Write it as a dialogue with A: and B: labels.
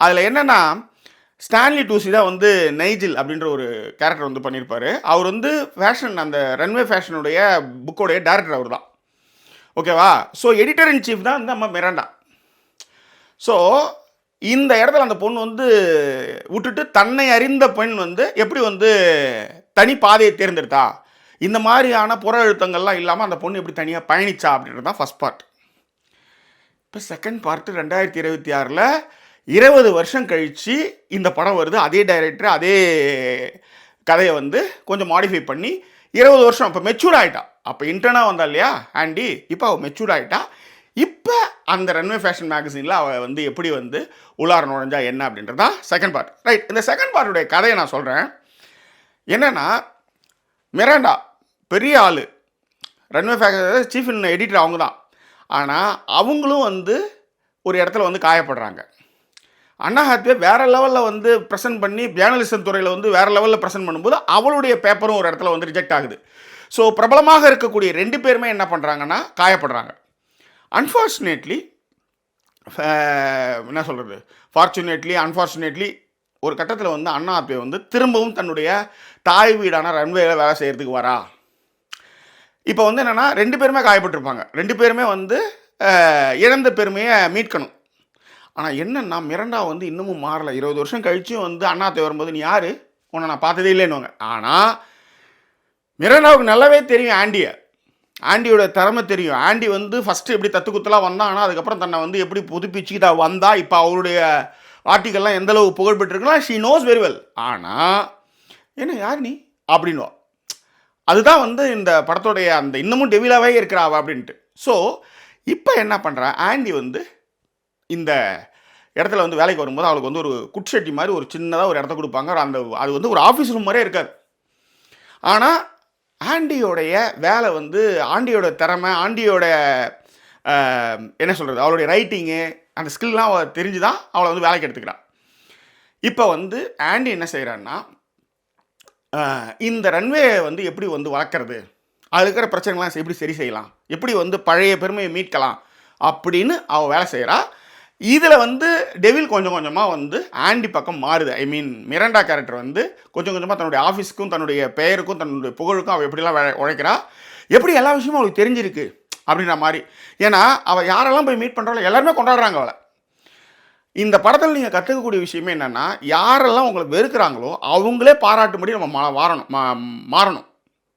A: அதில் என்னென்னா ஸ்டான்லி டூசி தான் வந்து நைஜில் அப்படின்ற ஒரு கேரக்டர் வந்து பண்ணியிருப்பார். அவர் வந்து ஃபேஷன் அந்த ரன்வே ஃபேஷனுடைய புக்கோடைய டேரக்டர் அவர் தான். ஓகேவா? ஸோ எடிட்டர் இன் சீஃப் தான் நம்ம மிராண்டா. ஸோ இந்த இடத்துல அந்த பொண்ணு வந்து விட்டுட்டு தன்னை அறிந்த பெண் வந்து எப்படி வந்து தனி பாதையை தேர்ந்தெடுத்தா, இந்த மாதிரியான புற அழுத்தங்கள்லாம் இல்லாமல் அந்த பொண்ணு எப்படி தனியாக பயணிச்சா அப்படின்றது தான் ஃபஸ்ட் பார்ட். இப்போ செகண்ட் பார்ட்டு 2026 20 வருஷம் கழித்து இந்த படம் வருது. அதே டைரக்டர் அதே கதையை வந்து கொஞ்சம் மாடிஃபை பண்ணி 20 வருஷம் இப்போ மெச்சூர் ஆகிட்டா. அப்போ இன்டர்னாக வந்தா இல்லையா ஆண்டி, இப்போ அவள் மெச்சூர் ஆகிட்டா. இப்போ அந்த ரன்வே ஃபேஷன் மேகசினில் அவள் வந்து எப்படி வந்து உள்ளார நுழைஞ்சா என்ன அப்படின்றது தான் செகண்ட் பார்ட். ரைட், இந்த செகண்ட் பார்ட்டுடைய கதையை நான் சொல்கிறேன். என்னென்னா மிராண்டா பெரிய ஆள், ரன்வே ஃபேஷன் சீஃப் எடிட்டர் அவங்க தான். ஆனால் அவங்களும் வந்து ஒரு இடத்துல வந்து காயப்படுறாங்க. அண்ணா ஹாத்வே வேறு லெவலில் வந்து ப்ரெசென்ட் பண்ணி ஜேர்னலிசம் துறையில் வந்து வேறு லெவலில் ப்ரெசென்ட் பண்ணும்போது அவளுடைய பேப்பரும் ஒரு இடத்துல வந்து ரிஜெக்ட் ஆகுது. ஸோ பிரபலமாக இருக்கக்கூடிய 2 பேருமே என்ன பண்ணுறாங்கன்னா காயப்படுறாங்க. அன்ஃபார்ச்சுனேட்லி என்ன சொல்கிறது, ஃபார்ச்சுனேட்லி அன்ஃபார்ச்சுனேட்லி ஒரு கட்டத்தில் வந்து அண்ணா ஹாத்வே வந்து திரும்பவும் தன்னுடைய தாய் வீடான ரன்வேல வேலை செய்கிறதுக்கு வரா. இப்போ வந்து என்னென்னா 2 பேருமே காயப்பட்டிருப்பாங்க. 2 பேருமே வந்து இழந்த பெருமையை மீட்கணும். ஆனால் என்னென்னா மிராண்டா வந்து இன்னமும் மாறலை. 20 வருஷம் கழிச்சும் வந்து அண்ணாத்தை வரும்போது நீ யார், உன்னை நான் பார்த்ததே இல்லைன்னுவாங்க. ஆனால் மிராண்டாவுக்கு நல்லாவே தெரியும் ஆண்டியோட திறமை தெரியும். ஆண்டி வந்து ஃபஸ்ட்டு எப்படி தத்துக்குத்தலாக வந்தான், ஆனால் அதுக்கப்புறம் தன்னை வந்து எப்படி புதுப்பிச்சுக்கிட்டா வந்தா, இப்போ அவருடைய ஆர்டிக்கல்லாம் எந்தளவு புகழ்பெற்றிருக்கலாம். She knows very well. ஆனால் என்ன யார் நீ அப்படின்வா. அதுதான் வந்து இந்த படத்தோடைய அந்த இன்னமும் டெவிலாவே இருக்கிறாவா அப்படின்ட்டு. ஸோ இப்போ என்ன பண்ணுறா, ஆண்டி வந்து இந்த இடத்துல வந்து வேலைக்கு வரும்போது அவளுக்கு வந்து ஒரு குட்ஷெட்டி மாதிரி ஒரு சின்னதாக ஒரு இடத்த கொடுப்பாங்க. அது வந்து ஒரு ஆஃபீஸ் ரூம் மாதிரியே இருக்காது. ஆனால் ஆண்டியோடைய வேலை வந்து ஆண்டியோட திறமை, ஆண்டியோட என்ன சொல்கிறது, அவளுடைய ரைட்டிங்கு அந்த ஸ்கில்லாம் அவள் தெரிஞ்சு தான் அவளை வந்து வேலைக்கு எடுத்துக்கிறான். இப்போ வந்து ஆண்டி என்ன செய்கிறான்னா இந்த ரன்வே வந்து எப்படி வந்து வளர்க்குறது, அது இருக்கிற பிரச்சனைகள்லாம் எப்படி சரி செய்யலாம், எப்படி வந்து பழைய பெருமையை மீட்கலாம் அப்படின்னு அவள் வேலை செய்கிறா. இதில் வந்து டெவில் கொஞ்சம் கொஞ்சமாக வந்து ஆண்டி பக்கம் மாறுது. ஐ மீன் மிராண்டா கேரக்டர் வந்து கொஞ்சம் கொஞ்சமாக தன்னுடைய ஆஃபீஸுக்கும் தன்னுடைய பெயருக்கும் தன்னுடைய புகழுக்கும் அவள் எப்படிலாம் உழைக்கிறா, எப்படி எல்லா விஷயமும் அவளுக்கு தெரிஞ்சிருக்கு அப்படின்ற மாதிரி. ஏன்னா அவள் யாரெல்லாம் போய் மீட் பண்ணுறாளோ எல்லாருமே கொண்டாடுறாங்க அவளை. இந்த படத்தில் நீங்கள் கற்றுக்கக்கூடிய விஷயமே என்னென்னா, யாரெல்லாம் உங்களை வெறுக்கிறாங்களோ அவங்களே பாராட்டும்படி நம்ம மாறணும்.